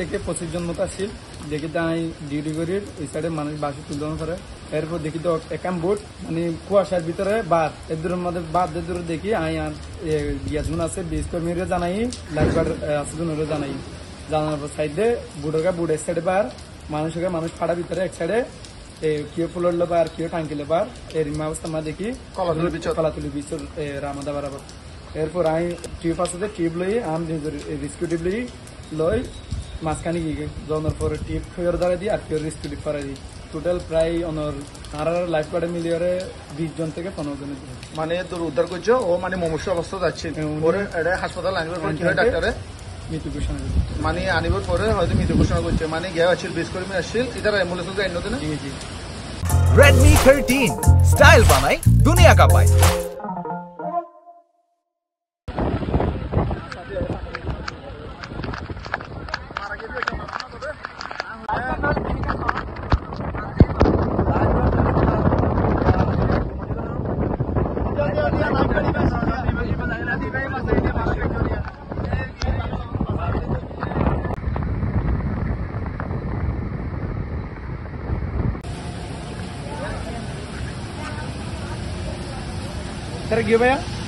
থেকে 25 জন মতো আসছিল। দেখি তো আমি ডিউটি করি ওই সাইডে মানুষ বাসে তুলন করে। এরপর দেখি তো একাম বোট মানে কুয়াশার ভিতরে বাদ এদের মধ্যে বাদ দূরে দেখি আমি গিয়াজুন আছে বিশ কর্মীরা জানাই লাইফ গার্ড আছে জানাই জানার পর সাইডে বুটের সাইডে বার মানুষ ফাড়া ভিতরে এক সাইডে কেউ ফুললো বার কেউ টাঙ্কিলে বার এর অবস্থা আমরা দেখি কলাতুলি বিচর রামাদা বরাবর। এরপর আমি টিউব আছে টিউব লই আমি রিস্কিউ টিউব লই মাঝখানে গিয়ে জনের পরে টিউব ফেয়ার দ্বারা দিই আর কেউ রিস্কিউ টিউব করাই দিই। টোটাল প্রায় অনর আর লাইফ গার্ডে মিলিয়ে 20 জন থেকে 15 জনের মানে তোর উদ্ধার করছো ও মানে মুমূর্ষু অবস্থা যাচ্ছে হাসপাতাল আনিবার পর কি হয় ডাক্তারে মৃত্যু ঘোষণা মানে আনিবার পরে হয়তো মৃত্যু ঘোষণা করছে মানে গিয়ে আসছিল 20 কর্মী আসছিল ইতারা অ্যাম্বুলেন্স এনে দিন। Redmi 13 স্টাইল বানাই দুনিয়া কাঁপায়। Sir, give me